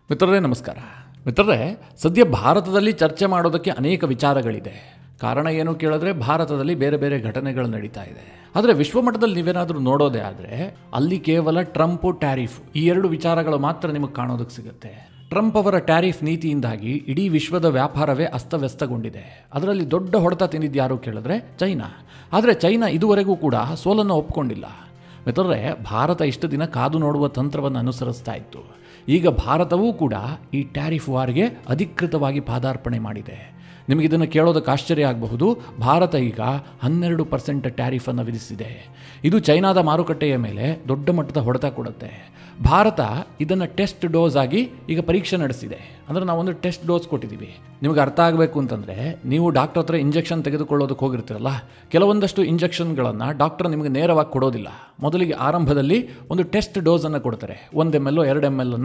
ಮಿತ್ರರೇ ನಮಸ್ಕಾರ. ಮಿತ್ರರೇ, ಸದ್ಯ ಭಾರತದಲ್ಲಿ ಚರ್ಚೆ ಮಾಡೋದಕ್ಕೆ ಅನೇಕ ವಿಚಾರಗಳಿದೆ. ಕಾರಣ ಏನು ಕೇಳಿದ್ರೆ ಭಾರತದಲ್ಲಿ ಬೇರೆ ಬೇರೆ ಘಟನೆಗಳು ನಡೀತಾ ಇದೆ. ಆದರೆ ವಿಶ್ವಮಟ್ಟದಲ್ಲಿ ನೀವೇನಾದರೂ ನೋಡೋದೇ ಆದರೆ ಅಲ್ಲಿ ಕೇವಲ ಟ್ರಂಪ್, ಟ್ಯಾರಿಫ್ ಈ ಎರಡು ವಿಚಾರಗಳು ಮಾತ್ರ ನಿಮಗೆ ಕಾಣೋದಕ್ಕೆ ಸಿಗುತ್ತೆ. ಟ್ರಂಪ್ ಅವರ ಟ್ಯಾರಿಫ್ ನೀತಿಯಿಂದಾಗಿ ಇಡೀ ವಿಶ್ವದ ವ್ಯಾಪಾರವೇ ಅಸ್ತವ್ಯಸ್ತಗೊಂಡಿದೆ. ಅದರಲ್ಲಿ ದೊಡ್ಡ ಹೊಡೆತ ತಿಂದಿದ್ದು ಯಾರು ಕೇಳಿದ್ರೆ ಚೈನಾ. ಆದರೆ ಚೈನಾ ಇದುವರೆಗೂ ಕೂಡ ಸೋಲನ್ನು ಒಪ್ಕೊಂಡಿಲ್ಲ. ಮಿತ್ರರೇ, ಭಾರತ ಇಷ್ಟು ದಿನ ಕಾದು ನೋಡುವ ತಂತ್ರವನ್ನು ಅನುಸರಿಸ್ತಾ ಇತ್ತು. ಈಗ ಭಾರತವೂ ಕೂಡ ಈ ಟ್ಯಾರಿಫ್ ವಾರ್ಗೆ ಅಧಿಕೃತವಾಗಿ ಪಾದಾರ್ಪಣೆ ಮಾಡಿದೆ. ನಿಮಗಿದನ್ನು ಕೇಳೋದಕ್ಕೆ ಆಶ್ಚರ್ಯ ಆಗಬಹುದು. ಭಾರತ ಈಗ 12% ಟ್ಯಾರಿಫನ್ನು ವಿಧಿಸಿದೆ. ಇದು ಚೈನಾದ ಮಾರುಕಟ್ಟೆಯ ಮೇಲೆ ದೊಡ್ಡ ಮಟ್ಟದ ಹೊಡೆತ ಕೊಡುತ್ತೆ. ಭಾರತ ಇದನ್ನು ಟೆಸ್ಟ್ ಡೋಸ್ ಆಗಿ ಈಗ ಪರೀಕ್ಷೆ ನಡೆಸಿದೆ. ಅಂದರೆ ನಾವೊಂದು ಟೆಸ್ಟ್ ಡೋಸ್ ಕೊಟ್ಟಿದ್ದೀವಿ. ನಿಮಗೆ ಅರ್ಥ ಆಗಬೇಕು ಅಂತಂದರೆ, ನೀವು ಡಾಕ್ಟರ್ ಹತ್ರ ಇಂಜೆಕ್ಷನ್ ತೆಗೆದುಕೊಳ್ಳೋದಕ್ಕೆ ಹೋಗಿರ್ತೀರಲ್ಲ, ಕೆಲವೊಂದಷ್ಟು ಇಂಜೆಕ್ಷನ್ಗಳನ್ನು ಡಾಕ್ಟರ್ ನಿಮಗೆ ನೇರವಾಗಿ ಕೊಡೋದಿಲ್ಲ. ಮೊದಲಿಗೆ ಆರಂಭದಲ್ಲಿ ಒಂದು ಟೆಸ್ಟ್ ಡೋಸನ್ನು ಕೊಡ್ತಾರೆ. 1 ml 2 ml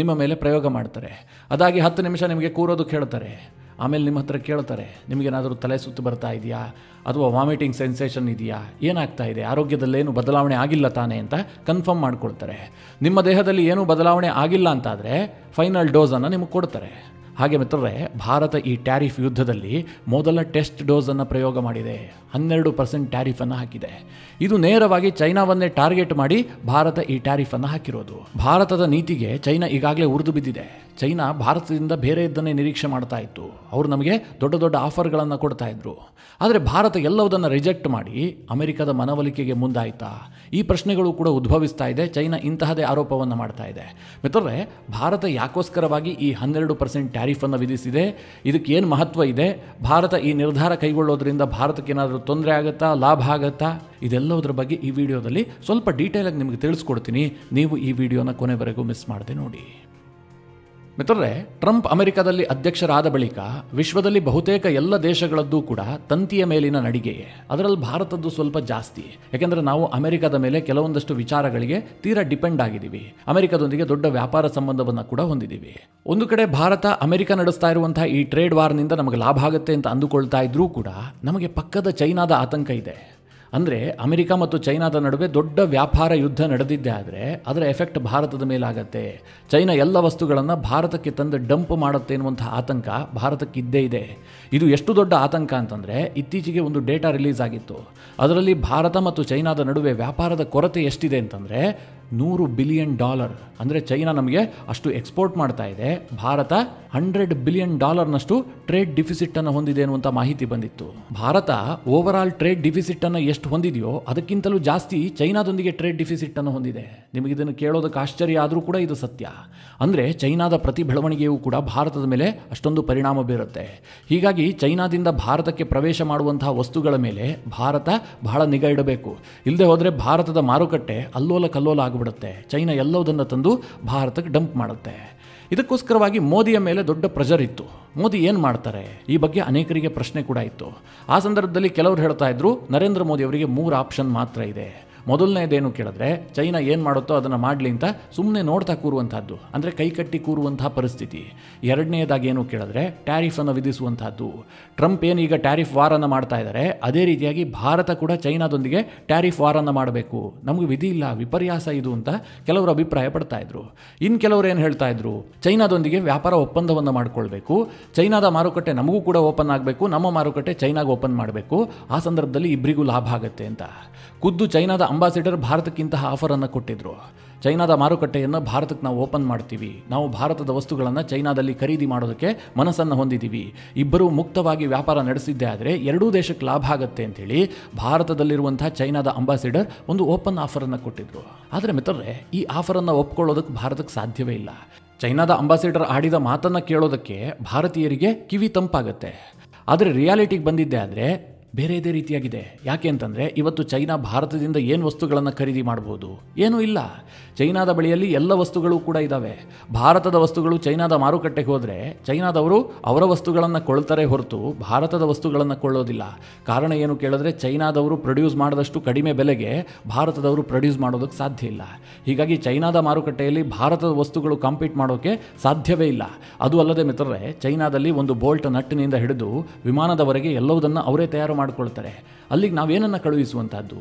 ನಿಮ್ಮ ಮೇಲೆ ಪ್ರಯೋಗ ಮಾಡ್ತಾರೆ. ಅದಾಗಿ 10 ನಿಮಿಷ ನಿಮಗೆ ಕೂರೋದಕ್ಕೆ ಹೇಳ್ತಾರೆ. ಆಮೇಲೆ ನಿಮ್ಮ ಹತ್ರ ಕೇಳ್ತಾರೆ, ನಿಮಗೇನಾದರೂ ತಲೆ ಸುತ್ತು ಬರ್ತಾ ಇದೆಯಾ ಅಥವಾ ವಾಮಿಟಿಂಗ್ ಸೆನ್ಸೇಷನ್ ಇದೆಯಾ, ಏನಾಗ್ತಾ ಇದೆ, ಆರೋಗ್ಯದಲ್ಲೇನು ಬದಲಾವಣೆ ಆಗಿಲ್ಲ ತಾನೇ ಅಂತ ಕನ್ಫರ್ಮ್ ಮಾಡ್ಕೊಳ್ತಾರೆ. ನಿಮ್ಮ ದೇಹದಲ್ಲಿ ಏನೂ ಬದಲಾವಣೆ ಆಗಿಲ್ಲ ಅಂತಾದರೆ ಫೈನಲ್ ಡೋಸನ್ನು ನಿಮಗೆ ಕೊಡ್ತಾರೆ. ಹಾಗೆ ಮಿತ್ರರೇ, ಭಾರತ ಈ ಟ್ಯಾರಿಫ್ ಯುದ್ಧದಲ್ಲಿ ಮೊದಲ ಟೆಸ್ಟ್ ಡೋಸನ್ನು ಪ್ರಯೋಗ ಮಾಡಿದೆ. 12% ಟ್ಯಾರಿಫನ್ನು ಹಾಕಿದೆ. ಇದು ನೇರವಾಗಿ ಚೈನಾವನ್ನೇ ಟಾರ್ಗೆಟ್ ಮಾಡಿ ಭಾರತ ಈ ಟ್ಯಾರಿಫನ್ನು ಹಾಕಿರೋದು. ಭಾರತದ ನೀತಿಗೆ ಚೈನಾ ಈಗಾಗಲೇ ಉರಿದು ಬಿದ್ದಿದೆ. ಚೈನಾ ಭಾರತದಿಂದ ಬೇರೆ ಇದ್ದನ್ನೇ ನಿರೀಕ್ಷೆ ಮಾಡ್ತಾ ಇತ್ತು. ಅವರು ನಮಗೆ ದೊಡ್ಡ ದೊಡ್ಡ ಆಫರ್ಗಳನ್ನು ಕೊಡ್ತಾ ಇದ್ರು. ಆದರೆ ಭಾರತ ಎಲ್ಲವುದನ್ನು ರಿಜೆಕ್ಟ್ ಮಾಡಿ ಅಮೆರಿಕದ ಮನವೊಲಿಕೆಗೆ ಮುಂದಾಯಿತಾ? ಈ ಪ್ರಶ್ನೆಗಳು ಕೂಡ ಉದ್ಭವಿಸ್ತಾ ಇದೆ. ಚೈನಾ ಇಂತಹದೇ ಆರೋಪವನ್ನು ಮಾಡ್ತಾ ಇದೆ. ಮಿತ್ರರೇ, ಭಾರತ ಯಾಕೋಸ್ಕರವಾಗಿ ಈ 12% ಟ್ಯಾರಿಫನ್ನು ವಿಧಿಸಿದೆ? ಇದಕ್ಕೆ ಏನು ಮಹತ್ವ ಇದೆ? ಭಾರತ ಈ ನಿರ್ಧಾರ ಕೈಗೊಳ್ಳೋದ್ರಿಂದ ಭಾರತಕ್ಕೆ ಏನಾದರೂ ತೊಂದರೆ ಆಗುತ್ತಾ, ಲಾಭ ಆಗುತ್ತಾ? ಇದೆಲ್ಲದರ ಬಗ್ಗೆ ಈ ವಿಡಿಯೋದಲ್ಲಿ ಸ್ವಲ್ಪ ಡೀಟೇಲಾಗಿ ನಿಮಗೆ ತಿಳಿಸ್ಕೊಡ್ತೀನಿ. ನೀವು ಈ ವಿಡಿಯೋನ ಕೊನೆವರೆಗೂ ಮಿಸ್ ಮಾಡದೆ ನೋಡಿ. ಮಿತ್ರರೇ, ಟ್ರಂಪ್ ಅಮೆರಿಕದಲ್ಲಿ ಅಧ್ಯಕ್ಷರಾದ ಬಳಿಕ ವಿಶ್ವದಲ್ಲಿ ಬಹುತೇಕ ಎಲ್ಲ ದೇಶಗಳದ್ದು ಕೂಡ ತಂತಿಯ ಮೇಲಿನ ನಡಿಗೆಯೇ. ಅದರಲ್ಲಿ ಭಾರತದ್ದು ಸ್ವಲ್ಪ ಜಾಸ್ತಿ. ಯಾಕೆಂದರೆ ನಾವು ಅಮೆರಿಕದ ಮೇಲೆ ಕೆಲವೊಂದಷ್ಟು ವಿಚಾರಗಳಿಗೆ ತೀರಾ ಡಿಪೆಂಡ್ ಆಗಿದ್ದೀವಿ. ಅಮೆರಿಕದೊಂದಿಗೆ ದೊಡ್ಡ ವ್ಯಾಪಾರ ಸಂಬಂಧವನ್ನು ಕೂಡ ಹೊಂದಿದ್ದೀವಿ. ಒಂದು ಕಡೆ ಭಾರತ ಅಮೆರಿಕ ನಡೆಸ್ತಾ ಇರುವಂತಹ ಈ ಟ್ರೇಡ್ ವಾರ್ನಿಂದ ನಮಗೆ ಲಾಭ ಆಗುತ್ತೆ ಅಂತ ಅಂದುಕೊಳ್ತಾ ಇದ್ರೂ ಕೂಡ ನಮಗೆ ಪಕ್ಕದ ಚೈನಾದ ಆತಂಕ ಇದೆ. ಅಂದರೆ ಅಮೆರಿಕ ಮತ್ತು ಚೈನಾದ ನಡುವೆ ದೊಡ್ಡ ವ್ಯಾಪಾರ ಯುದ್ಧ ನಡೆದಿದ್ದೇ ಆದರೆ ಅದರ ಎಫೆಕ್ಟ್ ಭಾರತದ ಮೇಲಾಗತ್ತೆ. ಚೈನಾ ಎಲ್ಲ ವಸ್ತುಗಳನ್ನು ಭಾರತಕ್ಕೆ ತಂದು ಡಂಪ್ ಮಾಡುತ್ತೆ ಎನ್ನುವಂಥ ಆತಂಕ ಭಾರತಕ್ಕೆ ಇದ್ದೇ ಇದೆ. ಇದು ಎಷ್ಟು ದೊಡ್ಡ ಆತಂಕ ಅಂತಂದರೆ, ಇತ್ತೀಚೆಗೆ ಒಂದು ಡೇಟಾ ರಿಲೀಸ್ ಆಗಿತ್ತು. ಅದರಲ್ಲಿ ಭಾರತ ಮತ್ತು ಚೈನಾದ ನಡುವೆ ವ್ಯಾಪಾರದ ಕೊರತೆ ಎಷ್ಟಿದೆ ಅಂತಂದರೆ $100 ಬಿಲಿಯನ್. ಅಂದರೆ ಚೈನಾ ನಮಗೆ ಅಷ್ಟು ಎಕ್ಸ್ಪೋರ್ಟ್ ಮಾಡ್ತಾ ಇದೆ. ಭಾರತ $100 ಬಿಲಿಯನ್ ಟ್ರೇಡ್ ಡಿಫಿಸಿಟನ್ನು ಹೊಂದಿದೆ ಎನ್ನುವಂಥ ಮಾಹಿತಿ ಬಂದಿತ್ತು. ಭಾರತ ಓವರ್ ಆಲ್ ಟ್ರೇಡ್ ಡಿಫಿಸಿಟನ್ನು ಎಷ್ಟು ಹೊಂದಿದೆಯೋ ಅದಕ್ಕಿಂತಲೂ ಜಾಸ್ತಿ ಚೈನಾದೊಂದಿಗೆ ಟ್ರೇಡ್ ಡಿಫಿಸಿಟನ್ನು ಹೊಂದಿದೆ. ನಿಮಗಿದನ್ನು ಕೇಳೋದಕ್ಕೆ ಆಶ್ಚರ್ಯ ಆದರೂ ಕೂಡ ಇದು ಸತ್ಯ. ಅಂದರೆ ಚೈನಾದ ಪ್ರತಿ ಬೆಳವಣಿಗೆಯೂ ಕೂಡ ಭಾರತದ ಮೇಲೆ ಅಷ್ಟೊಂದು ಪರಿಣಾಮ ಬೀರುತ್ತೆ. ಹೀಗಾಗಿ ಚೈನಾದಿಂದ ಭಾರತಕ್ಕೆ ಪ್ರವೇಶ ಮಾಡುವಂತಹ ವಸ್ತುಗಳ ಮೇಲೆ ಭಾರತ ಬಹಳ ನಿಗಾ ಇಡಬೇಕು. ಇಲ್ಲದೆ ಹೋದರೆ ಭಾರತದ ಮಾರುಕಟ್ಟೆ ಅಲ್ಲೋಲ ಕಲ್ಲೋಲ ಆಗಿಬಿಡುತ್ತೆ. ಚೈನಾ ಎಲ್ಲವುದನ್ನು ತಂದು ಭಾರತಕ್ಕೆ ಡಂಪ್ ಮಾಡುತ್ತೆ. ಇದಕ್ಕೋಸ್ಕರವಾಗಿ ಮೋದಿಯ ಮೇಲೆ ದೊಡ್ಡ ಪ್ರೆಷರ್ ಇತ್ತು. ಮೋದಿ ಏನು ಮಾಡ್ತಾರೆ ಈ ಬಗ್ಗೆ ಅನೇಕರಿಗೆ ಪ್ರಶ್ನೆ ಕೂಡ ಇತ್ತು. ಆ ಸಂದರ್ಭದಲ್ಲಿ ಕೆಲವರು ಹೇಳ್ತಾ ಇದ್ರು, ನರೇಂದ್ರ ಮೋದಿ ಅವರಿಗೆ 3 ಆಪ್ಷನ್ ಮಾತ್ರ ಇದೆ. ಮೊದಲನೇದೇನು ಕೇಳಿದ್ರೆ, ಚೈನಾ ಏನು ಮಾಡುತ್ತೋ ಅದನ್ನು ಮಾಡಲಿ ಅಂತ ಸುಮ್ಮನೆ ನೋಡ್ತಾ ಕೂರುವಂಥದ್ದು, ಅಂದರೆ ಕೈಕಟ್ಟಿ ಕೂರುವಂತಹ ಪರಿಸ್ಥಿತಿ. ಎರಡನೇದಾಗಿ ಏನು ಕೇಳಿದ್ರೆ, ಟ್ಯಾರಿಫನ್ನು ವಿಧಿಸುವಂಥದ್ದು. ಟ್ರಂಪ್ ಏನೀಗ ಟ್ಯಾರಿಫ್ ವಾರನ್ನು ಮಾಡ್ತಾ ಇದ್ದಾರೆ, ಅದೇ ರೀತಿಯಾಗಿ ಭಾರತ ಕೂಡ ಚೈನಾದೊಂದಿಗೆ ಟ್ಯಾರಿಫ್ ವಾರನ್ನು ಮಾಡಬೇಕು. ನಮಗೆ ವಿಧಿ ಇಲ್ಲ, ವಿಪರ್ಯಾಸ ಇದು ಅಂತ ಕೆಲವರು ಅಭಿಪ್ರಾಯ ಪಡ್ತಾ ಇದ್ರು. ಇನ್ನು ಕೆಲವರು ಏನು ಹೇಳ್ತಾ ಇದ್ರು, ಚೈನಾದೊಂದಿಗೆ ವ್ಯಾಪಾರ ಒಪ್ಪಂದವನ್ನು ಮಾಡಿಕೊಳ್ಬೇಕು, ಚೈನಾದ ಮಾರುಕಟ್ಟೆ ನಮಗೂ ಕೂಡ ಓಪನ್ ಆಗಬೇಕು, ನಮ್ಮ ಮಾರುಕಟ್ಟೆ ಚೈನಾಗೆ ಓಪನ್ ಮಾಡಬೇಕು. ಆ ಸಂದರ್ಭದಲ್ಲಿ ಇಬ್ಬರಿಗೂ ಲಾಭ ಆಗುತ್ತೆ ಅಂತ ಖುದ್ದು ಚೈನಾದ ಅಂಬಾಸಿಡರ್ ಭಾರತಕ್ಕಿಂತಹ ಆಫರನ್ನು ಕೊಟ್ಟಿದ್ರು. ಚೈನಾದ ಮಾರುಕಟ್ಟೆಯನ್ನು ಭಾರತಕ್ಕೆ ನಾವು ಓಪನ್ ಮಾಡ್ತೀವಿ, ನಾವು ಭಾರತದ ವಸ್ತುಗಳನ್ನು ಚೈನಾದಲ್ಲಿ ಖರೀದಿ ಮಾಡೋದಕ್ಕೆ ಮನಸ್ಸನ್ನು ಹೊಂದಿದ್ದೀವಿ, ಇಬ್ಬರೂ ಮುಕ್ತವಾಗಿ ವ್ಯಾಪಾರ ನಡೆಸಿದ್ದೇ ಆದರೆ ಎರಡೂ ದೇಶಕ್ಕೆ ಲಾಭ ಆಗುತ್ತೆ ಅಂತೇಳಿ ಭಾರತದಲ್ಲಿರುವಂಥ ಚೈನಾದ ಅಂಬಾಸಿಡರ್ ಒಂದು ಓಪನ್ ಆಫರನ್ನು ಕೊಟ್ಟಿದ್ರು. ಆದರೆ ಮಿತ್ರರೇ, ಈ ಆಫರನ್ನು ಒಪ್ಕೊಳ್ಳೋದಕ್ಕೆ ಭಾರತಕ್ಕೆ ಸಾಧ್ಯವೇ ಇಲ್ಲ. ಚೈನಾದ ಅಂಬಾಸಿಡರ್ ಆಡಿದ ಮಾತನ್ನು ಕೇಳೋದಕ್ಕೆ ಭಾರತೀಯರಿಗೆ ಕಿವಿ ತಂಪಾಗುತ್ತೆ. ಆದರೆ ರಿಯಾಲಿಟಿಗೆ ಬಂದಿದ್ದೇ ಆದರೆ ಬೇರೆದೇ ರೀತಿಯಾಗಿದೆ. ಯಾಕೆ ಅಂತಂದರೆ, ಇವತ್ತು ಚೈನಾ ಭಾರತದಿಂದ ಏನು ವಸ್ತುಗಳನ್ನು ಖರೀದಿ ಮಾಡ್ಬೋದು? ಏನೂ ಇಲ್ಲ. ಚೈನಾದ ಬಳಿಯಲ್ಲಿ ಎಲ್ಲ ವಸ್ತುಗಳು ಕೂಡ ಇದ್ದಾವೆ. ಭಾರತದ ವಸ್ತುಗಳು ಚೈನಾದ ಮಾರುಕಟ್ಟೆಗೆ ಹೋದರೆ ಚೈನಾದವರು ಅವರ ವಸ್ತುಗಳನ್ನು ಕೊಳ್ಳುತ್ತಾರೆ ಹೊರತು ಭಾರತದ ವಸ್ತುಗಳನ್ನು ಕೊಳ್ಳೋದಿಲ್ಲ. ಕಾರಣ ಏನು ಕೇಳಿದ್ರೆ, ಚೈನಾದವರು ಪ್ರೊಡ್ಯೂಸ್ ಮಾಡಿದಷ್ಟು ಕಡಿಮೆ ಬೆಲೆಗೆ ಭಾರತದವರು ಪ್ರೊಡ್ಯೂಸ್ ಮಾಡೋದಕ್ಕೆ ಸಾಧ್ಯ ಇಲ್ಲ. ಹೀಗಾಗಿ ಚೈನಾದ ಮಾರುಕಟ್ಟೆಯಲ್ಲಿ ಭಾರತದ ವಸ್ತುಗಳು ಕಾಂಪೀಟ್ ಮಾಡೋಕ್ಕೆ ಸಾಧ್ಯವೇ ಇಲ್ಲ. ಅದು ಅಲ್ಲದೆ ಮಿತ್ರರೇ, ಚೈನಾದಲ್ಲಿ ಒಂದು ಬೋಲ್ಟ್ ನಟ್ಟಿನಿಂದ ಹಿಡಿದು ವಿಮಾನದವರೆಗೆ ಎಲ್ಲವುದನ್ನು ಅವರೇ ತಯಾರು ಮಾಡ್ಕೊಳ್ತಾರೆ. ಅಲ್ಲಿಗೆ ನಾವೇನನ್ನು ಕಳುಹಿಸುವಂಥದ್ದು,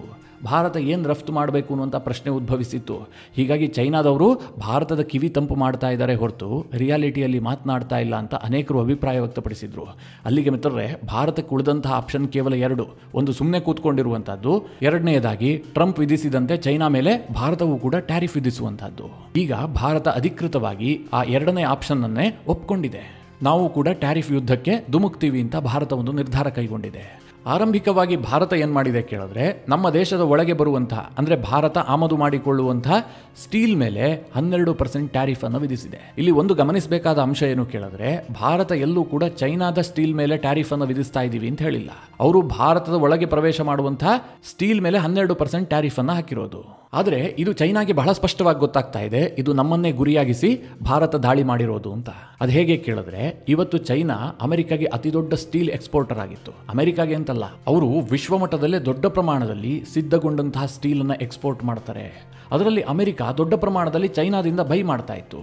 ಭಾರತ ಏನು ರಫ್ತು ಮಾಡಬೇಕು ಅನ್ನುವಂಥ ಪ್ರಶ್ನೆ ಉದ್ಭವಿಸಿತ್ತು. ಹೀಗಾಗಿ ಚೈನಾದವರು ಭಾರತದ ಕಿವಿ ತಂಪು ಮಾಡ್ತಾ ಇದ್ದಾರೆ ಹೊರತು ರಿಯಾಲಿಟಿಯಲ್ಲಿ ಮಾತನಾಡ್ತಾ ಇಲ್ಲ ಅಂತ ಅನೇಕರು ಅಭಿಪ್ರಾಯ ವ್ಯಕ್ತಪಡಿಸಿದರು. ಅಲ್ಲಿಗೆ ಮಿತ್ರರೇ, ಭಾರತಕ್ಕೆ ಉಳಿದಂತಹ ಆಪ್ಷನ್ ಕೇವಲ ಎರಡು. ಒಂದು ಸುಮ್ಮನೆ ಕೂತ್ಕೊಂಡಿರುವಂಥದ್ದು, ಎರಡನೆಯದಾಗಿ ಟ್ರಂಪ್ ವಿಧಿಸಿದಂತೆ ಚೈನಾ ಮೇಲೆ ಭಾರತವು ಕೂಡ ಟ್ಯಾರಿಫ್ ವಿಧಿಸುವಂಥದ್ದು. ಈಗ ಭಾರತ ಅಧಿಕೃತವಾಗಿ ಆ ಎರಡನೇ ಆಪ್ಷನ್ನನ್ನೇ ಒಪ್ಕೊಂಡಿದೆ. ನಾವು ಕೂಡ ಟ್ಯಾರಿಫ್ ಯುದ್ಧಕ್ಕೆ ಧುಮುಕ್ತೀವಿ ಅಂತ ಭಾರತ ಒಂದು ನಿರ್ಧಾರ ಕೈಗೊಂಡಿದೆ. ಆರಂಭಿಕವಾಗಿ ಭಾರತ ಏನು ಮಾಡಿದೆ ಕೇಳಿದ್ರೆ, ನಮ್ಮ ದೇಶದ ಒಳಗೆ ಬರುವಂತಹ ಅಂದರೆ ಭಾರತ ಆಮದು ಮಾಡಿಕೊಳ್ಳುವಂತಹ ಸ್ಟೀಲ್ ಮೇಲೆ 12% ಟ್ಯಾರಿಫ್ ಅನ್ನು ವಿಧಿಸಿದೆ. ಇಲ್ಲಿ ಒಂದು ಗಮನಿಸಬೇಕಾದ ಅಂಶ ಏನು ಕೇಳಿದ್ರೆ, ಭಾರತ ಎಲ್ಲೂ ಕೂಡ ಚೈನಾದ ಸ್ಟೀಲ್ ಮೇಲೆ ಟ್ಯಾರಿಫ್ ಅನ್ನು ವಿಧಿಸ್ತಾ ಇದ್ದೀವಿ ಅಂತ ಹೇಳಿಲ್ಲ. ಅವರು ಭಾರತದ ಒಳಗೆ ಪ್ರವೇಶ ಮಾಡುವಂತಹ ಸ್ಟೀಲ್ ಮೇಲೆ 12% ಟ್ಯಾರಿಫ್ ಅನ್ನು ಹಾಕಿರೋದು. ಆದರೆ ಇದು ಚೈನಾಗೆ ಬಹಳ ಸ್ಪಷ್ಟವಾಗಿ ಗೊತ್ತಾಗ್ತಾ ಇದೆ, ಇದು ನಮ್ಮನ್ನೇ ಗುರಿಯಾಗಿಸಿ ಭಾರತ ದಾಳಿ ಮಾಡಿರೋದು ಅಂತ. ಅದು ಹೇಗೆ ಕೇಳಿದ್ರೆ, ಇವತ್ತು ಚೈನಾ ಅಮೆರಿಕಾಗೆ ಅತಿ ದೊಡ್ಡ ಸ್ಟೀಲ್ ಎಕ್ಸ್ಪೋರ್ಟರ್ ಆಗಿತ್ತು. ಅಮೆರಿಕಾಗೆ ಅಂತಲ್ಲ, ಅವರು ವಿಶ್ವಮಟ್ಟದಲ್ಲೇ ದೊಡ್ಡ ಪ್ರಮಾಣದಲ್ಲಿ ಸಿದ್ಧಗೊಂಡಂತಹ ಸ್ಟೀಲ್ ಅನ್ನು ಎಕ್ಸ್ಪೋರ್ಟ್ ಮಾಡ್ತಾರೆ. ಅದರಲ್ಲಿ ಅಮೆರಿಕ ದೊಡ್ಡ ಪ್ರಮಾಣದಲ್ಲಿ ಚೈನಾದಿಂದ ಬೈ ಮಾಡ್ತಾ ಇತ್ತು.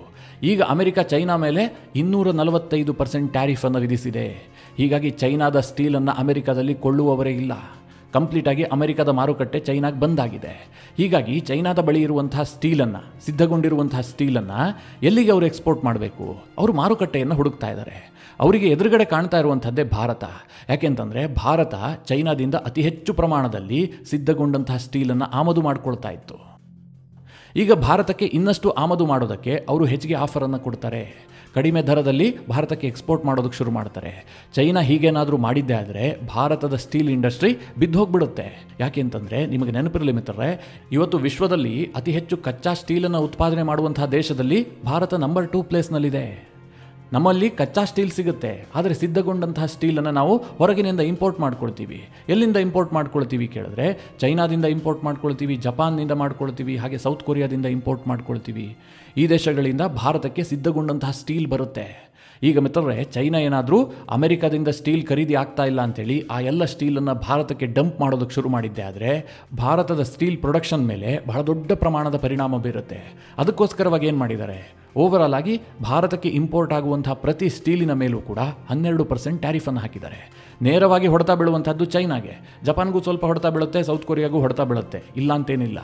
ಈಗ ಅಮೆರಿಕ ಚೈನಾ ಮೇಲೆ 245% ಟ್ಯಾರಿಫ್ ಅನ್ನು ವಿಧಿಸಿದೆ. ಹೀಗಾಗಿ ಚೈನಾದ ಸ್ಟೀಲನ್ನು ಅಮೆರಿಕದಲ್ಲಿ ಕೊಳ್ಳುವವರೇ ಇಲ್ಲ. ಕಂಪ್ಲೀಟ್ ಆಗಿ ಅಮೆರಿಕದ ಮಾರುಕಟ್ಟೆ ಚೈನಾಗೆ ಬಂದಾಗಿದೆ. ಹೀಗಾಗಿ ಚೈನಾದ ಬಳಿ ಇರುವಂತಹ ಸ್ಟೀಲನ್ನು, ಸಿದ್ಧಗೊಂಡಿರುವಂತಹ ಸ್ಟೀಲನ್ನು ಎಲ್ಲಿಗೆ ಅವರು ಎಕ್ಸ್ಪೋರ್ಟ್ ಮಾಡಬೇಕು? ಅವರು ಮಾರುಕಟ್ಟೆಯನ್ನು ಹುಡುಕ್ತಾ ಇದ್ದಾರೆ. ಅವರಿಗೆ ಎದುರುಗಡೆ ಕಾಣ್ತಾ ಇರುವಂಥದ್ದೇ ಭಾರತ. ಯಾಕೆಂತಂದರೆ ಭಾರತ ಚೈನಾದಿಂದ ಅತಿ ಹೆಚ್ಚು ಪ್ರಮಾಣದಲ್ಲಿ ಸಿದ್ಧಗೊಂಡಂತಹ ಸ್ಟೀಲನ್ನು ಆಮದು ಮಾಡಿಕೊಳ್ತಾ ಇತ್ತು. ಈಗ ಭಾರತಕ್ಕೆ ಇನ್ನಷ್ಟು ಆಮದು ಮಾಡೋದಕ್ಕೆ ಅವರು ಹೆಚ್ಚಿಗೆ ಆಫರನ್ನು ಕೊಡ್ತಾರೆ. ಕಡಿಮೆ ದರದಲ್ಲಿ ಭಾರತಕ್ಕೆ ಎಕ್ಸ್ಪೋರ್ಟ್ ಮಾಡೋದಕ್ಕೆ ಶುರು ಮಾಡ್ತಾರೆ. ಚೈನಾ ಹೀಗೇನಾದರೂ ಮಾಡಿದ್ದೇ ಆದರೆ ಭಾರತದ ಸ್ಟೀಲ್ ಇಂಡಸ್ಟ್ರಿ ಬಿದ್ದು ಹೋಗ್ಬಿಡುತ್ತೆ. ಯಾಕೆ ಅಂತಂದರೆ, ನಿಮಗೆ ನೆನಪಿರಲಿ ಮಿತ್ರರೇ, ಇವತ್ತು ವಿಶ್ವದಲ್ಲಿ ಅತಿ ಹೆಚ್ಚು ಕಚ್ಚಾ ಸ್ಟೀಲನ್ನು ಉತ್ಪಾದನೆ ಮಾಡುವಂತಹ ದೇಶದಲ್ಲಿ ಭಾರತ ನಂಬರ್ 2 ಪ್ಲೇಸ್ನಲ್ಲಿದೆ. ನಮ್ಮಲ್ಲಿ ಕಚ್ಚಾ ಸ್ಟೀಲ್ ಸಿಗುತ್ತೆ, ಆದರೆ ಸಿದ್ಧಗೊಂಡಂತಹ ಸ್ಟೀಲನ್ನು ನಾವು ಹೊರಗಿನಿಂದ ಇಂಪೋರ್ಟ್ ಮಾಡ್ಕೊಳ್ತೀವಿ. ಎಲ್ಲಿಂದ ಇಂಪೋರ್ಟ್ ಮಾಡ್ಕೊಳ್ತೀವಿ ಕೇಳಿದ್ರೆ, ಚೈನಾದಿಂದ ಇಂಪೋರ್ಟ್ ಮಾಡ್ಕೊಳ್ತೀವಿ, ಜಪಾನ್ನಿಂದ ಮಾಡ್ಕೊಳ್ತೀವಿ, ಹಾಗೆ ಸೌತ್ ಕೊರಿಯಾದಿಂದ ಇಂಪೋರ್ಟ್ ಮಾಡ್ಕೊಳ್ತೀವಿ. ಈ ದೇಶಗಳಿಂದ ಭಾರತಕ್ಕೆ ಸಿದ್ಧಗೊಂಡಂತಹ ಸ್ಟೀಲ್ ಬರುತ್ತೆ. ಈಗ ಮಿತ್ರರೇ, ಚೈನಾ ಏನಾದರೂ ಅಮೆರಿಕದಿಂದ ಸ್ಟೀಲ್ ಖರೀದಿ ಆಗ್ತಾ ಇಲ್ಲ ಅಂತೇಳಿ ಆ ಎಲ್ಲ ಸ್ಟೀಲನ್ನು ಭಾರತಕ್ಕೆ ಡಂಪ್ ಮಾಡೋದಕ್ಕೆ ಶುರು ಮಾಡಿದ್ದೆ ಆದರೆ ಭಾರತದ ಸ್ಟೀಲ್ ಪ್ರೊಡಕ್ಷನ್ ಮೇಲೆ ಬಹಳ ದೊಡ್ಡ ಪ್ರಮಾಣದ ಪರಿಣಾಮ ಬೀರುತ್ತೆ. ಅದಕ್ಕೋಸ್ಕರವಾಗಿ ಏನು ಮಾಡಿದ್ದಾರೆ, ಓವರಾಲ್ ಆಗಿ ಭಾರತಕ್ಕೆ ಇಂಪೋರ್ಟ್ ಆಗುವಂತಹ ಪ್ರತಿ ಸ್ಟೀಲಿನ ಮೇಲೂ ಕೂಡ 12% ಟ್ಯಾರಿಫನ್ನು ಹಾಕಿದ್ದಾರೆ. ನೇರವಾಗಿ ಹೊಡೆತ ಬೀಳುವಂಥದ್ದು ಚೈನಾಗೆ, ಜಪಾನ್ಗೂ ಸ್ವಲ್ಪ ಹೊಡೆತ ಬೀಳುತ್ತೆ, ಸೌತ್ ಕೊರಿಯಾಗೂ ಹೊಡೆತ ಬೀಳುತ್ತೆ, ಇಲ್ಲ ಅಂತೇನಿಲ್ಲ.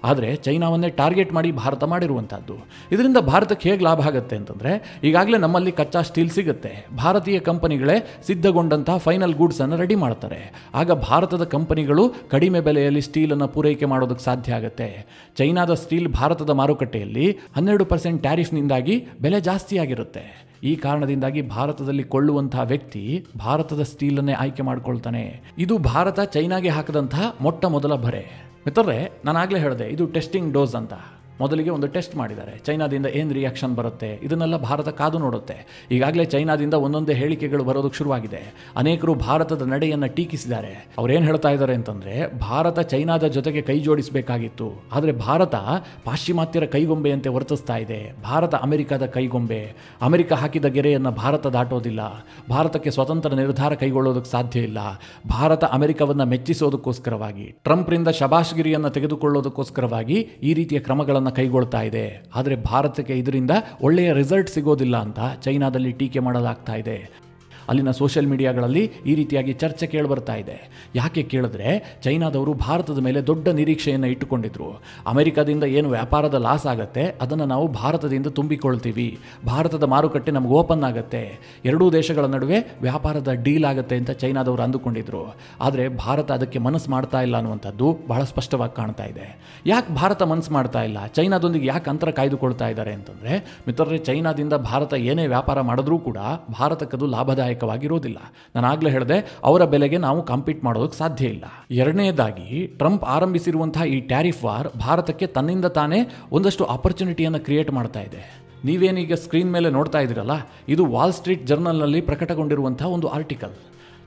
ಆದರೆ ಚೈನಾವನ್ನೇ ಟಾರ್ಗೆಟ್ ಮಾಡಿ ಭಾರತ ಮಾಡಿರುವಂಥದ್ದು. ಇದರಿಂದ ಭಾರತಕ್ಕೆ ಹೇಗೆ ಲಾಭ ಆಗುತ್ತೆ ಅಂತಂದರೆ, ಈಗಾಗಲೇ ನಮ್ಮಲ್ಲಿ ಕಚ್ಚಾ ಸ್ಟೀಲ್ ಸಿಗುತ್ತೆ, ಭಾರತೀಯ ಕಂಪನಿಗಳೇ ಸಿದ್ಧಗೊಂಡಂತಹ ಫೈನಲ್ ಗೂಡ್ಸನ್ನು ರೆಡಿ ಮಾಡ್ತಾರೆ. ಆಗ ಭಾರತದ ಕಂಪನಿಗಳು ಕಡಿಮೆ ಬೆಲೆಯಲ್ಲಿ ಸ್ಟೀಲನ್ನು ಪೂರೈಕೆ ಮಾಡೋದಕ್ಕೆ ಸಾಧ್ಯ ಆಗುತ್ತೆ. ಚೈನಾದ ಸ್ಟೀಲ್ ಭಾರತದ ಮಾರುಕಟ್ಟೆಯಲ್ಲಿ 12% ಟ್ಯಾರಿಫ್ನಿಂದಾಗಿ ಬೆಲೆ ಜಾಸ್ತಿ ಆಗಿರುತ್ತೆ. ಈ ಕಾರಣದಿಂದಾಗಿ ಭಾರತದಲ್ಲಿ ಕೊಳ್ಳುವಂತಹ ವ್ಯಕ್ತಿ ಭಾರತದ ಸ್ಟೀಲನ್ನೇ ಆಯ್ಕೆ ಮಾಡ್ಕೊಳ್ತಾನೆ. ಇದು ಭಾರತ ಚೈನಾಗೆ ಹಾಕದಂತಹ ಮೊಟ್ಟ ಮೊದಲ ಬರೆ. ಮಿತ್ರರೇ, ನಾನಾಗಲೇ ಹೇಳಿದೆ, ಇದು ಟೆಸ್ಟಿಂಗ್ ಡೋಸ್ ಅಂತ. ಮೊದಲಿಗೆ ಒಂದು ಟೆಸ್ಟ್ ಮಾಡಿದ್ದಾರೆ, ಚೈನಾದಿಂದ ಏನು ರಿಯಾಕ್ಷನ್ ಬರುತ್ತೆ ಇದನ್ನೆಲ್ಲ ಭಾರತ ಕಾದು ನೋಡುತ್ತೆ. ಈಗಾಗಲೇ ಚೈನಾದಿಂದ ಒಂದೊಂದೇ ಹೇಳಿಕೆಗಳು ಬರೋದಕ್ಕೆ ಶುರುವಾಗಿದೆ. ಅನೇಕರು ಭಾರತದ ನಡೆಯನ್ನು ಟೀಕಿಸಿದ್ದಾರೆ. ಅವ್ರೇನು ಹೇಳ್ತಾ ಇದ್ದಾರೆ ಅಂತಂದರೆ, ಭಾರತ ಚೈನಾದ ಜೊತೆಗೆ ಕೈ ಜೋಡಿಸಬೇಕಾಗಿತ್ತು, ಆದರೆ ಭಾರತ ಪಾಶ್ಚಿಮಾತ್ಯರ ಕೈಗೊಂಬೆಯಂತೆ ವರ್ತಿಸ್ತಾ ಇದೆ. ಭಾರತ ಅಮೆರಿಕದ ಕೈಗೊಂಬೆ, ಅಮೆರಿಕ ಹಾಕಿದ ಗೆರೆಯನ್ನು ಭಾರತ ದಾಟೋದಿಲ್ಲ, ಭಾರತಕ್ಕೆ ಸ್ವತಂತ್ರ ನಿರ್ಧಾರ ಕೈಗೊಳ್ಳೋದಕ್ಕೆ ಸಾಧ್ಯ ಇಲ್ಲ. ಭಾರತ ಅಮೆರಿಕವನ್ನು ಮೆಚ್ಚಿಸೋದಕ್ಕೋಸ್ಕರವಾಗಿ, ಟ್ರಂಪ್ರಿಂದ ಶಬಾಷ್ಗಿರಿಯನ್ನು ತೆಗೆದುಕೊಳ್ಳೋದಕ್ಕೋಸ್ಕರವಾಗಿ ಈ ರೀತಿಯ ಕ್ರಮಗಳನ್ನು ಕೈಗೊಳ್ತಾ ಇದೆ. ಆದರೆ ಭಾರತಕ್ಕೆ ಇದರಿಂದ ಒಳ್ಳೆಯ ರಿಸಲ್ಟ್ ಸಿಗೋದಿಲ್ಲ ಅಂತ ಚೈನಾದಲ್ಲಿ ಟೀಕೆ ಮಾಡಲಾಗ್ತಾ ಇದೆ. ಅಲ್ಲಿನ ಸೋಷಿಯಲ್ ಮೀಡಿಯಾಗಳಲ್ಲಿ ಈ ರೀತಿಯಾಗಿ ಚರ್ಚೆ ಕೇಳಿಬರ್ತಾ ಇದೆ. ಯಾಕೆ ಕೇಳಿದ್ರೆ, ಚೈನಾದವರು ಭಾರತದ ಮೇಲೆ ದೊಡ್ಡ ನಿರೀಕ್ಷೆಯನ್ನು ಇಟ್ಟುಕೊಂಡಿದ್ರು. ಅಮೆರಿಕದಿಂದ ಏನು ವ್ಯಾಪಾರದ ಲಾಸ್ ಆಗುತ್ತೆ ಅದನ್ನು ನಾವು ಭಾರತದಿಂದ ತುಂಬಿಕೊಳ್ತೀವಿ, ಭಾರತದ ಮಾರುಕಟ್ಟೆ ನಮಗೆ ಓಪನ್ ಆಗುತ್ತೆ, ಎರಡೂ ದೇಶಗಳ ನಡುವೆ ವ್ಯಾಪಾರದ ಡೀಲ್ ಆಗುತ್ತೆ ಅಂತ ಚೈನಾದವರು ಅಂದುಕೊಂಡಿದ್ರು. ಆದರೆ ಭಾರತ ಅದಕ್ಕೆ ಮನಸ್ಸು ಮಾಡ್ತಾ ಇಲ್ಲ ಅನ್ನುವಂಥದ್ದು ಬಹಳ ಸ್ಪಷ್ಟವಾಗಿ ಕಾಣ್ತಾ ಇದೆ. ಯಾಕೆ ಭಾರತ ಮನಸ್ಸು ಮಾಡ್ತಾ ಇಲ್ಲ, ಚೈನಾದೊಂದಿಗೆ ಯಾಕೆ ಅಂತರ ಕಾಯ್ದುಕೊಳ್ತಾ ಇದ್ದಾರೆ ಅಂತಂದರೆ, ಮಿತ್ರರೇ, ಚೈನಾದಿಂದ ಭಾರತ ಏನೇ ವ್ಯಾಪಾರ ಮಾಡಿದ್ರೂ ಕೂಡ ಭಾರತಕ್ಕದು ಲಾಭದಾಯಕ ವಾಗಿರೋದಿಲ್ಲ. ನಾನು ಆಗಲೇ ಹೇಳಿದೆ, ಅವರ ಬೆಲೆಗೆ ನಾವು ಕಾಂಪೀಟ್ ಮಾಡೋದಕ್ಕೆ ಸಾಧ್ಯ ಇಲ್ಲ. ಎರಡನೇದಾಗಿ, ಟ್ರಂಪ್ ಆರಂಭಿಸಿರುವಂತಹ ಈ ಟ್ಯಾರಿಫ್ ವಾರ್ ಭಾರತಕ್ಕೆ ತನ್ನಿಂದ ತಾನೇ ಒಂದಷ್ಟು ಆಪರ್ಚುನಿಟಿಯನ್ನು ಕ್ರಿಯೇಟ್ ಮಾಡ್ತಾ ಇದೆ. ನೀವೇನೀಗ ಸ್ಕ್ರೀನ್ ಮೇಲೆ ನೋಡ್ತಾ ಇದ್ದೀರಲ್ಲ, ಇದು ವಾಲ್ ಸ್ಟ್ರೀಟ್ ಜರ್ನಲ್ನಲ್ಲಿ ಪ್ರಕಟಗೊಂಡಿರುವಂತಹ ಒಂದು ಆರ್ಟಿಕಲ್.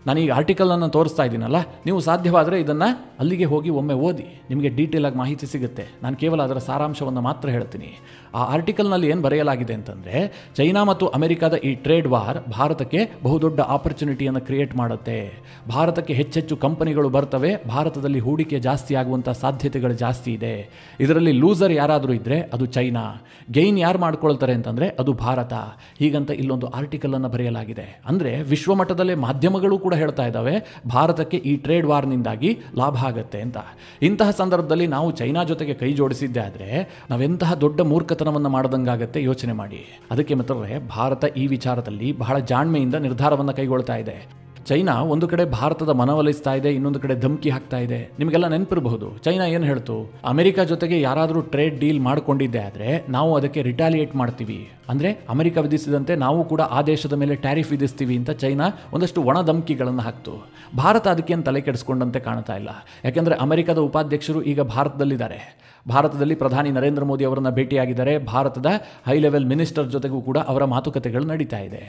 ನಾನು ಈ ಆರ್ಟಿಕಲನ್ನು ತೋರಿಸ್ತಾ ಇದ್ದೀನಲ್ಲ, ನೀವು ಸಾಧ್ಯವಾದರೆ ಇದನ್ನು ಅಲ್ಲಿಗೆ ಹೋಗಿ ಒಮ್ಮೆ ಓದಿ, ನಿಮಗೆ ಡೀಟೇಲ್ ಆಗಿ ಮಾಹಿತಿ ಸಿಗುತ್ತೆ. ನಾನು ಕೇವಲ ಅದರ ಸಾರಾಂಶವನ್ನು ಮಾತ್ರ ಹೇಳ್ತೀನಿ. ಆ ಆರ್ಟಿಕಲ್ನಲ್ಲಿ ಏನು ಬರೆಯಲಾಗಿದೆ ಅಂತಂದರೆ, ಚೈನಾ ಮತ್ತು ಅಮೆರಿಕದ ಈ ಟ್ರೇಡ್ ವಾರ್ ಭಾರತಕ್ಕೆ ಬಹುದೊಡ್ಡ ಆಪರ್ಚುನಿಟಿಯನ್ನು ಕ್ರಿಯೇಟ್ ಮಾಡುತ್ತೆ. ಭಾರತಕ್ಕೆ ಹೆಚ್ಚೆಚ್ಚು ಕಂಪನಿಗಳು ಬರ್ತವೆ, ಭಾರತದಲ್ಲಿ ಹೂಡಿಕೆ ಜಾಸ್ತಿ ಆಗುವಂಥ ಸಾಧ್ಯತೆಗಳು ಜಾಸ್ತಿ ಇದೆ. ಇದರಲ್ಲಿ ಲೂಸರ್ ಯಾರಾದರೂ ಇದ್ದರೆ ಅದು ಚೈನಾ, ಗೈನ್ ಯಾರು ಮಾಡ್ಕೊಳ್ತಾರೆ ಅಂತಂದರೆ ಅದು ಭಾರತ. ಹೀಗಂತ ಇಲ್ಲೊಂದು ಆರ್ಟಿಕಲನ್ನು ಬರೆಯಲಾಗಿದೆ. ಅಂದರೆ ವಿಶ್ವಮಟ್ಟದಲ್ಲೇ ಮಾಧ್ಯಮಗಳು ಕೂಡ ಹೇಳ್ತಾ ಇದ್ದಾವೆ ಭಾರತಕ್ಕೆ ಈ ಟ್ರೇಡ್ ವಾರ್ನಿಂದಾಗಿ ಲಾಭ ಆಗುತ್ತೆ ಅಂತ. ಇಂತಹ ಸಂದರ್ಭದಲ್ಲಿ ನಾವು ಚೈನಾ ಜೊತೆಗೆ ಕೈ ಜೋಡಿಸಿದ್ದೆ ಆದರೆ ನಾವೆಂತಹ ದೊಡ್ಡ ಮೂರ್ಖತನವನ್ನು ಮಾಡದಂಗಾಗತ್ತೆ ಯೋಚನೆ ಮಾಡಿ. ಅದಕ್ಕೆ ಮಿತ್ರರೇ, ಭಾರತ ಈ ವಿಚಾರದಲ್ಲಿ ಬಹಳ ಜಾಣ್ಮೆಯಿಂದ ನಿರ್ಧಾರವನ್ನು ಕೈಗೊಳ್ತಾ ಇದೆ. ಚೈನಾ ಒಂದು ಕಡೆ ಭಾರತದ ಮನವೊಲಿಸ್ತಾ ಇದೆ, ಇನ್ನೊಂದು ಕಡೆ ಧಮಕಿ ಹಾಕ್ತಾ ಇದೆ. ನಿಮಗೆಲ್ಲ ನೆನಪಿರಬಹುದು, ಚೈನಾ ಏನು ಹೇಳ್ತು, ಅಮೆರಿಕ ಜೊತೆಗೆ ಯಾರಾದರೂ ಟ್ರೇಡ್ ಡೀಲ್ ಮಾಡಿಕೊಂಡಿದ್ದೆ ಆದರೆ ನಾವು ಅದಕ್ಕೆ ರಿಟಾಲಿಯೇಟ್ ಮಾಡ್ತೀವಿ, ಅಂದರೆ ಅಮೆರಿಕ ವಿಧಿಸಿದಂತೆ ನಾವು ಕೂಡ ಆ ದೇಶದ ಮೇಲೆ ಟ್ಯಾರಿಫ್ ವಿಧಿಸ್ತೀವಿ ಅಂತ ಚೈನಾ ಒಂದಷ್ಟು ಒಣ ಧಮಕಿಗಳನ್ನು ಹಾಕ್ತು. ಭಾರತ ಅದಕ್ಕೇನು ತಲೆ ಕೆಡಿಸ್ಕೊಂಡಂತೆ ಕಾಣ್ತಾ ಇಲ್ಲ. ಯಾಕೆಂದರೆ ಅಮೆರಿಕದ ಉಪಾಧ್ಯಕ್ಷರು ಈಗ ಭಾರತದಲ್ಲಿದ್ದಾರೆ. ಭಾರತದಲ್ಲಿ ಪ್ರಧಾನಿ ನರೇಂದ್ರ ಮೋದಿ ಅವರನ್ನು ಭೇಟಿಯಾಗಿದ್ದಾರೆ. ಭಾರತದ ಹೈ ಲೆವೆಲ್ ಮಿನಿಸ್ಟರ್ ಜೊತೆಗೂ ಕೂಡ ಅವರ ಮಾತುಕತೆಗಳು ನಡೀತಾ ಇದೆ.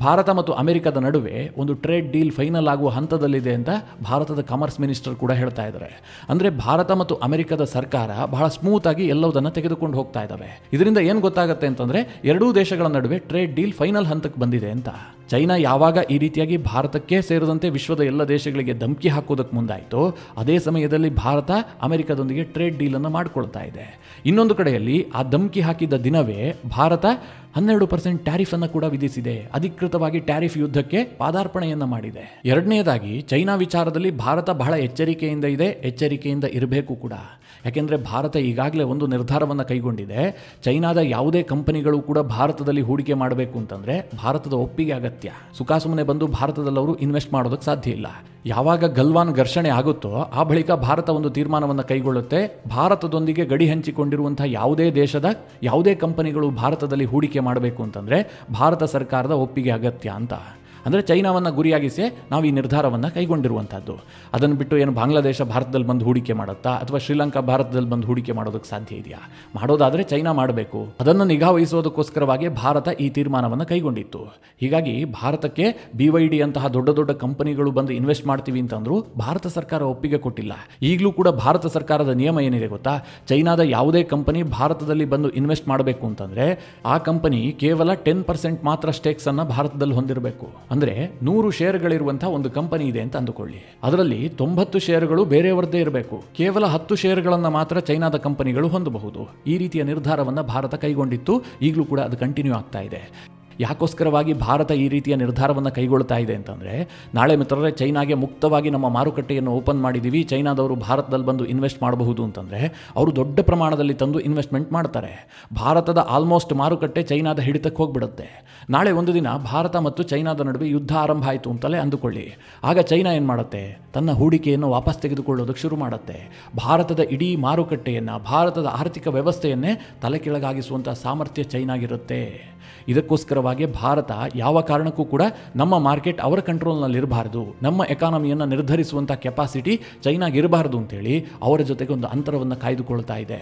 ಭಾರತ ಮತ್ತು ಅಮೆರಿಕದ ನಡುವೆ ಒಂದು ಟ್ರೇಡ್ ಡೀಲ್ ಫೈನಲ್ ಆಗುವ ಹಂತದಲ್ಲಿದೆ ಅಂತ ಭಾರತದ ಕಾಮರ್ಸ್ ಮಿನಿಸ್ಟರ್ ಕೂಡ ಹೇಳ್ತಾ ಇದ್ದಾರೆ. ಅಂದರೆ ಭಾರತ ಮತ್ತು ಅಮೆರಿಕದ ಸರ್ಕಾರ ಬಹಳ ಸ್ಮೂತ್ ಆಗಿ ಎಲ್ಲವುದನ್ನು ತೆಗೆದುಕೊಂಡು ಹೋಗ್ತಾ ಇದ್ದಾವೆ. ಇದರಿಂದ ಏನು ಗೊತ್ತಾಗುತ್ತೆ ಅಂತಂದರೆ ಎರಡೂ ದೇಶಗಳ ನಡುವೆ ಟ್ರೇಡ್ ಡೀಲ್ ಫೈನಲ್ ಹಂತಕ್ಕೆ ಬಂದಿದೆ ಅಂತ. ಚೈನಾ ಯಾವಾಗ ಈ ರೀತಿಯಾಗಿ ಭಾರತಕ್ಕೆ ಸೇರಿದಂತೆ ವಿಶ್ವದ ಎಲ್ಲ ದೇಶಗಳಿಗೆ ಧಮಕಿ ಹಾಕೋದಕ್ಕೆ ಮುಂದಾಯಿತು, ಅದೇ ಸಮಯದಲ್ಲಿ ಭಾರತ ಅಮೆರಿಕದೊಂದಿಗೆ ಟ್ರೇಡ್ ಡೀಲನ್ನು ಮಾಡಿಕೊಳ್ತಾ ಇದೆ. ಇನ್ನೊಂದು ಕಡೆಯಲ್ಲಿ ಆ ಧಮಕಿ ಹಾಕಿದ್ದ ದಿನವೇ ಭಾರತ 12% ಟ್ಯಾರಿಫನ್ನು ಕೂಡ ವಿಧಿಸಿದೆ. ಅಧಿಕೃತವಾಗಿ ಟ್ಯಾರಿಫ್ ಯುದ್ಧಕ್ಕೆ ಪಾದಾರ್ಪಣೆಯನ್ನು ಮಾಡಿದೆ. ಎರಡನೇದಾಗಿ, ಚೈನಾ ವಿಚಾರದಲ್ಲಿ ಭಾರತ ಬಹಳ ಎಚ್ಚರಿಕೆಯಿಂದ ಇದೆ, ಎಚ್ಚರಿಕೆಯಿಂದ ಇರಬೇಕು ಕೂಡ. ಯಾಕೆಂದರೆ ಭಾರತ ಈಗಾಗಲೇ ಒಂದು ನಿರ್ಧಾರವನ್ನು ಕೈಗೊಂಡಿದೆ. ಚೈನಾದ ಯಾವುದೇ ಕಂಪನಿಗಳು ಕೂಡ ಭಾರತದಲ್ಲಿ ಹೂಡಿಕೆ ಮಾಡಬೇಕು ಅಂತಂದರೆ ಭಾರತದ ಒಪ್ಪಿಗೆ ಅಗತ್ಯ. ಸುಖಾಸುಮ್ಮನೆ ಬಂದು ಭಾರತದಲ್ಲಿ ಅವರು ಇನ್ವೆಸ್ಟ್ ಮಾಡೋದಕ್ಕೆ ಸಾಧ್ಯ ಇಲ್ಲ. ಯಾವಾಗ ಗಲ್ವಾನ್ ಘರ್ಷಣೆ ಆಗುತ್ತೋ ಆ ಬಳಿಕ ಭಾರತ ಒಂದು ತೀರ್ಮಾನವನ್ನು ಕೈಗೊಳ್ಳುತ್ತೆ. ಭಾರತದೊಂದಿಗೆ ಗಡಿ ಹಂಚಿಕೊಂಡಿರುವಂಥ ಯಾವುದೇ ದೇಶದ ಯಾವುದೇ ಕಂಪನಿಗಳು ಭಾರತದಲ್ಲಿ ಹೂಡಿಕೆ ಮಾಡಬೇಕು ಅಂತಂದರೆ ಭಾರತ ಸರ್ಕಾರದ ಒಪ್ಪಿಗೆ ಅಗತ್ಯ ಅಂತ. ಅಂದರೆ ಚೈನಾವನ್ನು ಗುರಿಯಾಗಿಸಿ ನಾವು ಈ ನಿರ್ಧಾರವನ್ನು ಕೈಗೊಂಡಿರುವಂಥದ್ದು. ಅದನ್ನು ಬಿಟ್ಟು ಏನು ಬಾಂಗ್ಲಾದೇಶ ಭಾರತದಲ್ಲಿ ಬಂದು ಹೂಡಿಕೆ ಮಾಡುತ್ತಾ ಅಥವಾ ಶ್ರೀಲಂಕಾ ಭಾರತದಲ್ಲಿ ಬಂದು ಹೂಡಿಕೆ ಮಾಡೋದಕ್ಕೆ ಸಾಧ್ಯ ಇದೆಯಾ? ಮಾಡೋದಾದರೆ ಚೈನಾ ಮಾಡಬೇಕು. ಅದನ್ನು ನಿಗಾ ವಹಿಸೋದಕ್ಕೋಸ್ಕರವಾಗಿ ಭಾರತ ಈ ತೀರ್ಮಾನವನ್ನು ಕೈಗೊಂಡಿತ್ತು. ಹೀಗಾಗಿ ಭಾರತಕ್ಕೆ BYD ಅಂತಹ ದೊಡ್ಡ ದೊಡ್ಡ ಕಂಪನಿಗಳು ಬಂದು ಇನ್ವೆಸ್ಟ್ ಮಾಡ್ತೀವಿ ಅಂತಂದರೂ ಭಾರತ ಸರ್ಕಾರ ಒಪ್ಪಿಗೆ ಕೊಟ್ಟಿಲ್ಲ. ಈಗಲೂ ಕೂಡ ಭಾರತ ಸರ್ಕಾರದ ನಿಯಮ ಏನಿದೆ ಗೊತ್ತಾ? ಚೈನಾದ ಯಾವುದೇ ಕಂಪನಿ ಭಾರತದಲ್ಲಿ ಬಂದು ಇನ್ವೆಸ್ಟ್ ಮಾಡಬೇಕು ಅಂತಂದರೆ ಆ ಕಂಪನಿ ಕೇವಲ 10% ಮಾತ್ರ ಸ್ಟೇಕ್ಸನ್ನು ಭಾರತದಲ್ಲಿ ಹೊಂದಿರಬೇಕು. ಅಂದರೆ 100 ಶೇರ್ಗಳಿರುವಂತಹ ಒಂದು ಕಂಪನಿ ಇದೆ ಅಂತ ಅಂದುಕೊಳ್ಳಿ. ಅದರಲ್ಲಿ 90 ಶೇರ್ಗಳು ಬೇರೆಯವರದ್ದೇ ಇರಬೇಕು. ಕೇವಲ 10 ಶೇರ್ಗಳನ್ನು ಮಾತ್ರ ಚೈನಾದ ಕಂಪನಿಗಳು ಹೊಂದಬಹುದು. ಈ ರೀತಿಯ ನಿರ್ಧಾರವನ್ನು ಭಾರತ ಕೈಗೊಂಡಿತ್ತು. ಈಗಲೂ ಕೂಡ ಅದು ಕಂಟಿನ್ಯೂ ಆಗ್ತಾ ಇದೆ. ಯಾಕೋಸ್ಕರವಾಗಿ ಭಾರತ ಈ ರೀತಿಯ ನಿರ್ಧಾರವನ್ನು ಕೈಗೊಳ್ತಾ ಇದೆ ಅಂತಂದರೆ, ನಾಳೆ ಮಿತ್ರರೇ ಚೈನಾಗೆ ಮುಕ್ತವಾಗಿ ನಮ್ಮ ಮಾರುಕಟ್ಟೆಯನ್ನು ಓಪನ್ ಮಾಡಿದ್ದೀವಿ, ಚೈನಾದವರು ಭಾರತದಲ್ಲಿ ಬಂದು ಇನ್ವೆಸ್ಟ್ ಮಾಡಬಹುದು ಅಂತಂದರೆ ಅವರು ದೊಡ್ಡ ಪ್ರಮಾಣದಲ್ಲಿ ತಂದು ಇನ್ವೆಸ್ಟ್ಮೆಂಟ್ ಮಾಡ್ತಾರೆ. ಭಾರತದ ಆಲ್ಮೋಸ್ಟ್ ಮಾರುಕಟ್ಟೆ ಚೈನಾದ ಹಿಡಿತಕ್ಕೆ ಹೋಗ್ಬಿಡುತ್ತೆ. ನಾಳೆ ಒಂದು ದಿನ ಭಾರತ ಮತ್ತು ಚೈನಾದ ನಡುವೆ ಯುದ್ಧ ಆರಂಭ ಆಯಿತು ಅಂತಲೇ ಅಂದುಕೊಳ್ಳಿ. ಆಗ ಚೈನಾ ಏನು ಮಾಡುತ್ತೆ? ತನ್ನ ಹೂಡಿಕೆಯನ್ನು ವಾಪಸ್ ತೆಗೆದುಕೊಳ್ಳೋದಕ್ಕೆ ಶುರು ಮಾಡುತ್ತೆ. ಭಾರತದ ಇಡೀ ಮಾರುಕಟ್ಟೆಯನ್ನು, ಭಾರತದ ಆರ್ಥಿಕ ವ್ಯವಸ್ಥೆಯನ್ನೇ ತಲೆ ಕೆಳಗಾಗಿಸುವಂಥ ಸಾಮರ್ಥ್ಯ ಚೈನಾಗಿರುತ್ತೆ. ಇದಕ್ಕೋಸ್ಕರವಾಗಿ ಭಾರತ ಯಾವ ಕಾರಣಕ್ಕೂ ಕೂಡ ನಮ್ಮ ಮಾರ್ಕೆಟ್ ಅವರ ಕಂಟ್ರೋಲ್ನಲ್ಲಿರಬಾರ್ದು, ನಮ್ಮ ಎಕಾನಮಿಯನ್ನು ನಿರ್ಧರಿಸುವಂಥ ಕೆಪಾಸಿಟಿ ಚೈನಾಗಿರಬಾರ್ದು ಅಂತೇಳಿ ಅವರ ಜೊತೆಗೆ ಒಂದು ಅಂತರವನ್ನು ಕಾಯ್ದುಕೊಳ್ತಾ ಇದೆ.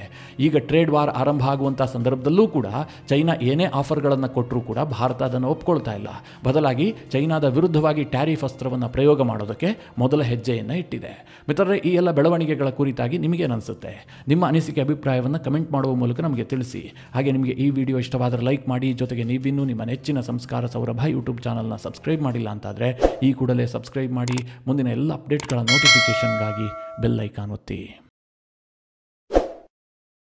ಈಗ ಟ್ರೇಡ್ ವಾರ್ ಆರಂಭ ಆಗುವಂಥ ಸಂದರ್ಭದಲ್ಲೂ ಕೂಡ ಚೈನಾ ಏನೇ ಆಫರ್ಗಳನ್ನು ಕೊಟ್ಟರೂ ಕೂಡ ಭಾರತ ಅದನ್ನು ಒಪ್ಕೊಳ್ತಾ ಇಲ್ಲ. ಬದಲಾಗಿ ಚೈನಾದ ವಿರುದ್ಧವಾಗಿ ಟ್ಯಾರಿಫ್ ಅಸ್ತ್ರವನ್ನು ಪ್ರಯೋಗ ಮಾಡೋದಕ್ಕೆ ಮೊದಲ ಹೆಜ್ಜೆಯನ್ನು ಇಟ್ಟಿದೆ. ಮಿತ್ರರೇ, ಈ ಎಲ್ಲ ಬೆಳವಣಿಗೆಗಳ ಕುರಿತಾಗಿ ನಿಮಗೇನನ್ಸುತ್ತೆ? ನಿಮ್ಮ ಅನಿಸಿಕೆ ಅಭಿಪ್ರಾಯವನ್ನು ಕಮೆಂಟ್ ಮಾಡುವ ಮೂಲಕ ನಮಗೆ ತಿಳಿಸಿ. ಹಾಗೆ ನಿಮಗೆ ಈ ವಿಡಿಯೋ ಇಷ್ಟವಾದರೆ ಲೈಕ್ ಮಾಡಿ. ಜೊತೆಗೆ ನೀವಿನ್ನೂ ನಿಮ್ಮ ನೆಚ್ಚಿನ ಸಂಸ್ಕಾರ ಸೌರಭ ಯೂಟ್ಯೂಬ್ ಚಾನಲ್ನ ಸಬ್ಸ್ಕ್ರೈಬ್ ಮಾಡಿಲ್ಲ ಅಂತಾದರೆ ಈ ಕೂಡಲೇ ಸಬ್ಸ್ಕ್ರೈಬ್ ಮಾಡಿ. ಮುಂದಿನ ಎಲ್ಲ ಅಪ್ಡೇಟ್ಗಳ ನೋಟಿಫಿಕೇಷನ್ಗಾಗಿ ಬೆಲ್ ಐಕಾನ್ ಒತ್ತಿ.